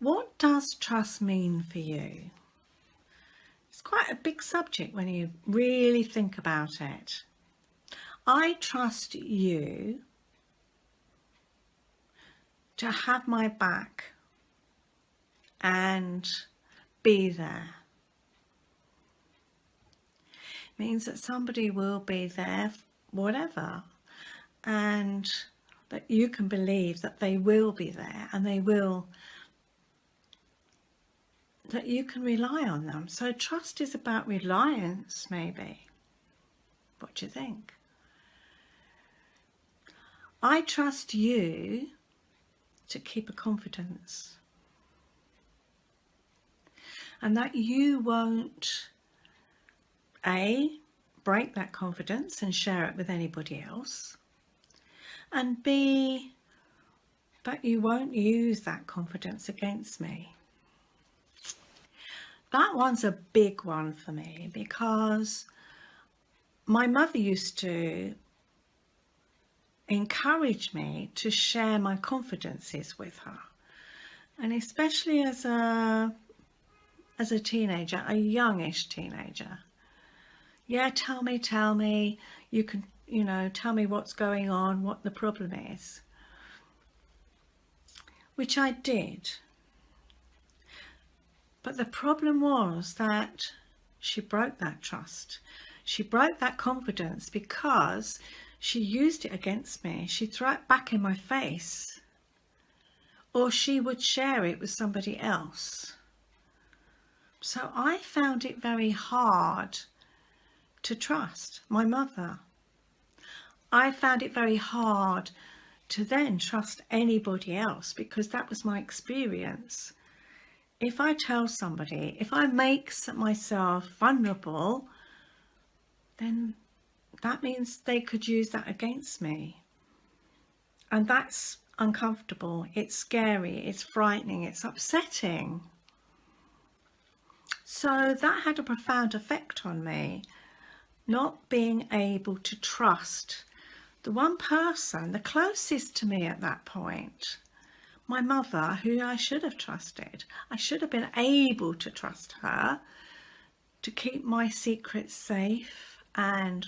What does trust mean for you? It's quite a big subject when you really think about it. I trust you to have my back and be there. It means that somebody will be there, whatever, and that you can believe that they will be there and that you can rely on them. So trust is about reliance, maybe. What do you think? I trust you to keep a confidence, and that you won't A, break that confidence and share it with anybody else, and B, that you won't use that confidence against me. That one's a big one for me, because my mother used to encourage me to share my confidences with her, and especially as a teenager, a youngish teenager. Yeah, tell me, you can, tell me what's going on, what the problem is, which I did. But the problem was that she broke that trust. She broke that confidence because she used it against me. She threw it back in my face, or she would share it with somebody else. So I found it very hard to trust my mother. I found it very hard to then trust anybody else, because that was my experience. If I tell somebody, if I make myself vulnerable, then that means they could use that against me. And that's uncomfortable, it's scary, it's frightening, it's upsetting. So that had a profound effect on me, not being able to trust the one person, the closest to me at that point, my mother, who I should have trusted. I should have been able to trust her to keep my secrets safe and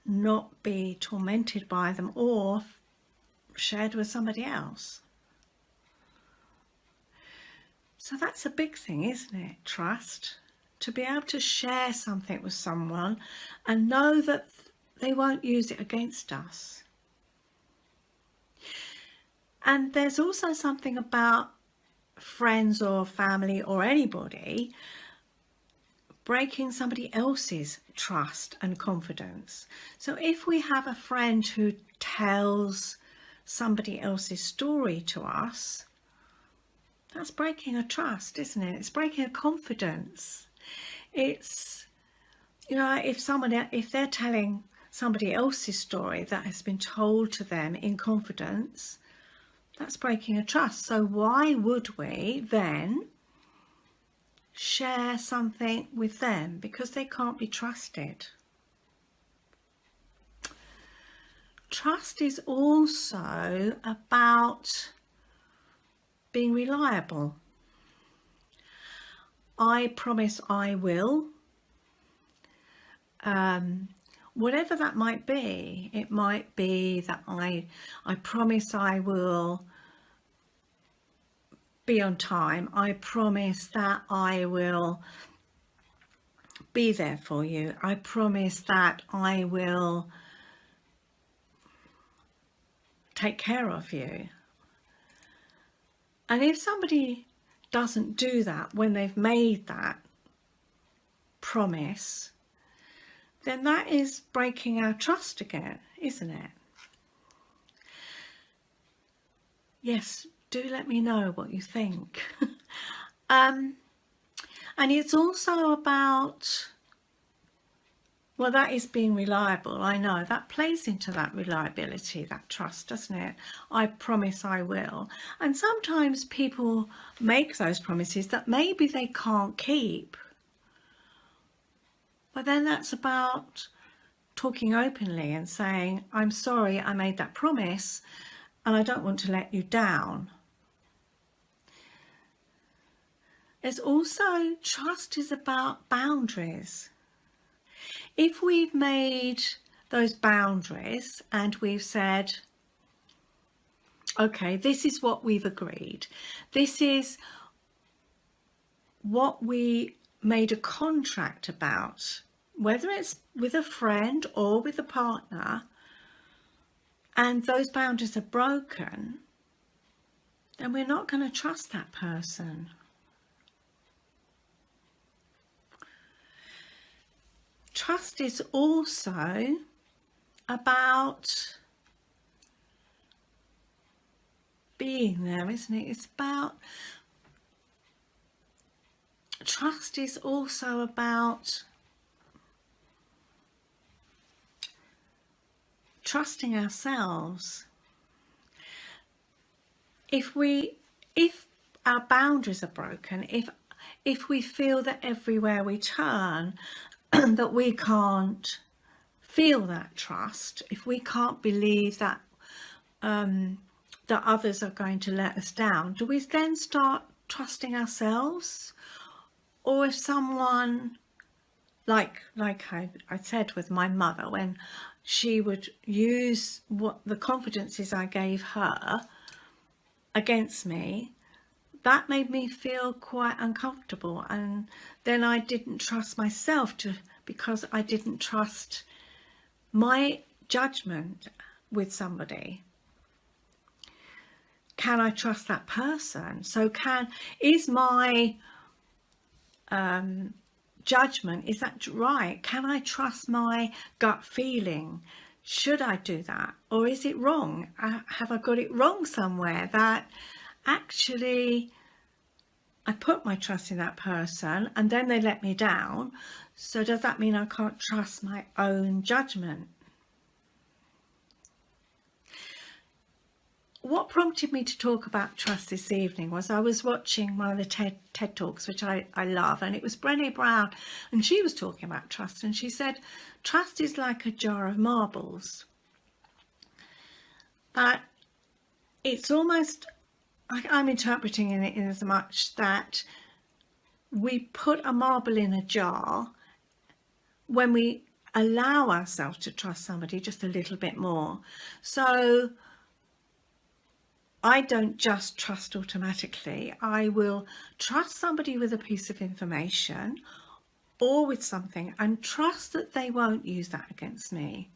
not be tormented by them or shared with somebody else. So that's a big thing, isn't it? Trust. To be able to share something with someone and know that they won't use it against us. And there's also something about friends or family or anybody breaking somebody else's trust and confidence. So if we have a friend who tells somebody else's story to us, that's breaking a trust, isn't it? It's breaking a confidence. It's, if they're telling somebody else's story that has been told to them in confidence, that's breaking a trust. So why would we then share something with them? Because they can't be trusted. Trust is also about being reliable. I promise I will. Whatever that might be, it might be that I promise I will be on time. I promise that I will be there for you. I promise that I will take care of you. And if somebody doesn't do that when they've made that promise, then that is breaking our trust again, isn't it? Yes, do let me know what you think. And it's also about, well, that is being reliable. I know that plays into that reliability, that trust, doesn't it? I promise I will. And sometimes people make those promises that maybe they can't keep. But then that's about talking openly and saying, I'm sorry I made that promise and I don't want to let you down. It's also, trust is about boundaries. If we've made those boundaries and we've said, okay, this is what we've agreed, this is what we made a contract about, whether it's with a friend or with a partner, and those boundaries are broken, then we're not going to trust that person. Trust is also about being there, isn't it? It's about, trust is also about trusting ourselves. If our boundaries are broken, if we feel that everywhere we turn that we can't feel that trust, if we can't believe that that others are going to let us down, do we then start trusting ourselves? Or if someone, like I said with my mother, when she would use what the confidences I gave her against me, that made me feel quite uncomfortable, and then I didn't trust myself because I didn't trust my judgment with somebody. Can I trust that person? So is my judgment, is that right? Can I trust my gut feeling? Should I do that? Or is it wrong? Have I got it wrong somewhere, that actually I put my trust in that person and then they let me down? So does that mean I can't trust my own judgment? What prompted me to talk about trust this evening was I was watching one of the TED Talks, which I love, and it was Brené Brown, and she was talking about trust, and she said, trust is like a jar of marbles. But it's almost, I'm interpreting it in as much that we put a marble in a jar when we allow ourselves to trust somebody just a little bit more. So I don't just trust automatically. I will trust somebody with a piece of information or with something and trust that they won't use that against me.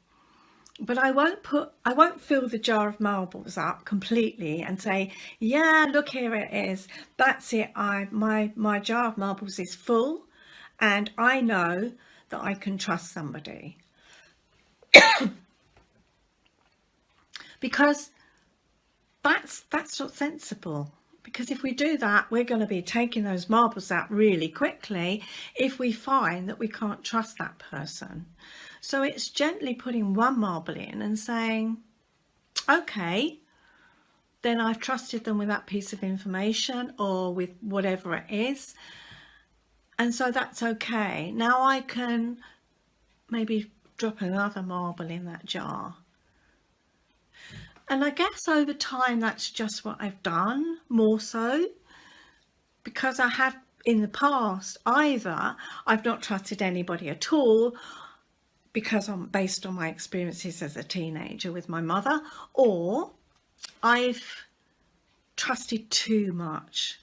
But I won't fill the jar of marbles up completely and say, yeah, look, here it is. That's it. My jar of marbles is full and I know that I can trust somebody. Because that's not sensible, because if we do that, we're going to be taking those marbles out really quickly if we find that we can't trust that person. So it's gently putting one marble in and saying, okay, then I've trusted them with that piece of information or with whatever it is, and so that's okay. Now I can maybe drop another marble in that jar. And I guess over time, that's just what I've done, more so, because I have in the past, either I've not trusted anybody at all because I'm based on my experiences as a teenager with my mother, or I've trusted too much.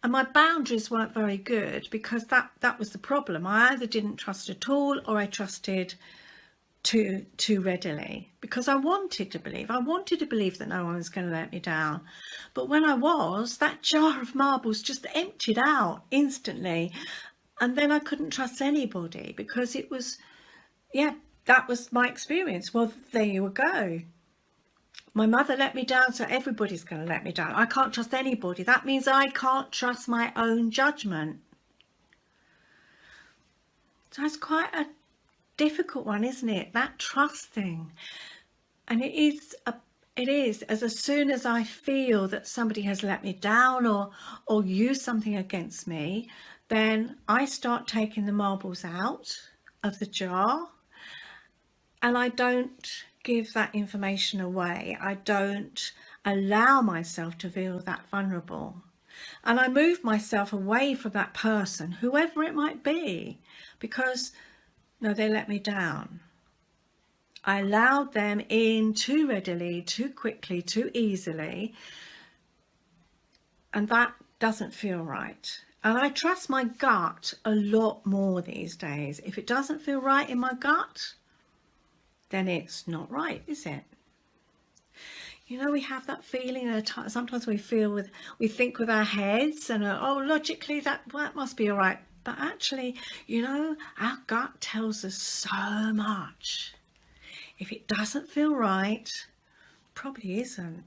And my boundaries weren't very good because that was the problem. I either didn't trust at all or I trusted too readily, because I wanted to believe that no one was going to let me down. But when I was, that jar of marbles just emptied out instantly, and then I couldn't trust anybody because it was, yeah, that was my experience. Well, there you go. My mother let me down, so everybody's going to let me down. I can't trust anybody. That means I can't trust my own judgment. So it's quite a difficult one, isn't it? That trust thing. And it is as soon as I feel that somebody has let me down or used something against me, then I start taking the marbles out of the jar, and I don't give that information away. I don't allow myself to feel that vulnerable. And I moved myself away from that person, whoever it might be, because no, they let me down. I allowed them in too readily, too quickly, too easily, and that doesn't feel right. And I trust my gut a lot more these days. If it doesn't feel right in my gut, then it's not right, is it? You know, we have that feeling sometimes we think with our heads and oh, logically that must be all right. But actually, you know, our gut tells us so much. If it doesn't feel right, probably isn't.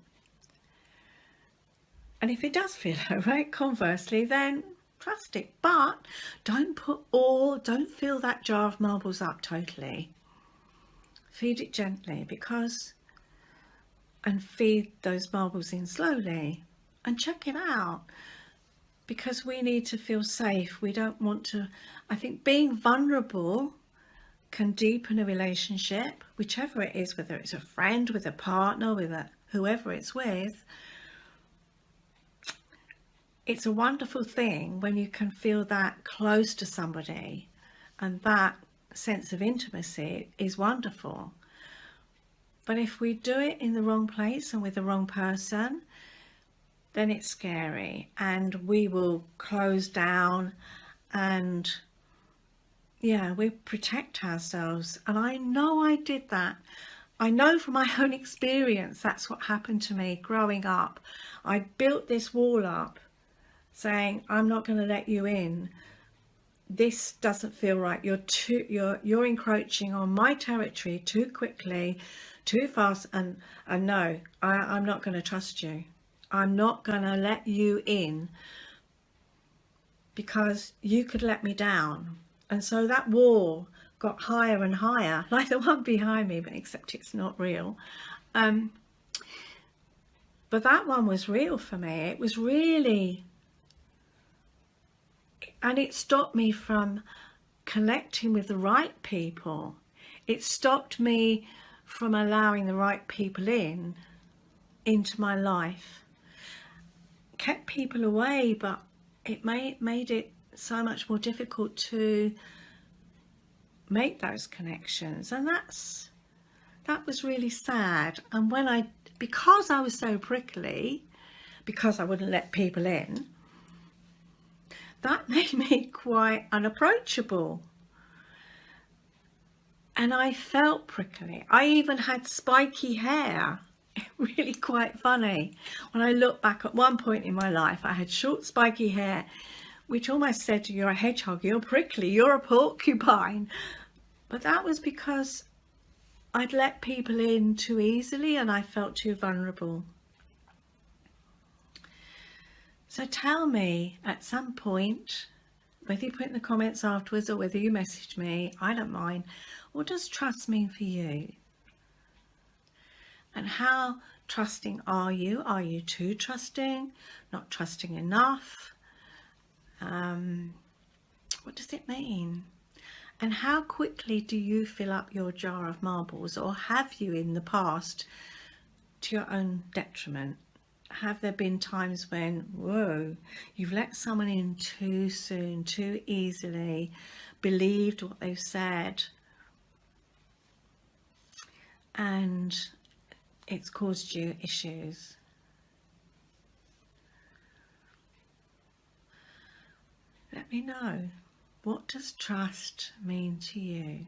And if it does feel all right, conversely, then trust it. But don't fill that jar of marbles up totally. Feed it gently, and feed those marbles in slowly and check it out, because we need to feel safe. We don't want to, I think being vulnerable can deepen a relationship, whichever it is, whether it's a friend, with a partner, with whoever it's with. It's a wonderful thing when you can feel that close to somebody, and that sense of intimacy is wonderful. But if we do it in the wrong place and with the wrong person, then it's scary, and we will close down, and yeah, we protect ourselves. And I know I did that. I know from my own experience that's what happened to me growing up. I built this wall up saying, I'm not going to let you in. This doesn't feel right. You're encroaching on my territory too quickly, too fast, and no, I'm not going to trust you. I'm not going to let you in, because you could let me down. And so that wall got higher and higher, like the one behind me, but except it's not real. But that one was real for me. It was really, and it stopped me from connecting with the right people. It stopped me from allowing the right people into my life. Kept people away, but it made it so much more difficult to make those connections, and that was really sad. And because I was so prickly, because I wouldn't let people in, that made me quite unapproachable, and I felt prickly. I even had spiky hair. Really quite funny. When I look back, at one point in my life I had short spiky hair, which almost said, you're a hedgehog, you're prickly, you're a porcupine. But that was because I'd let people in too easily and I felt too vulnerable. So tell me at some point, whether you put in the comments afterwards or whether you message me, I don't mind, what does trust mean for you? And how trusting are you? Are you too trusting? Not trusting enough? What does it mean? And how quickly do you fill up your jar of marbles, or have you in the past to your own detriment? Have there been times when, whoa, you've let someone in too soon, too easily, believed what they've said, and it's caused you issues? Let me know. What does trust mean to you?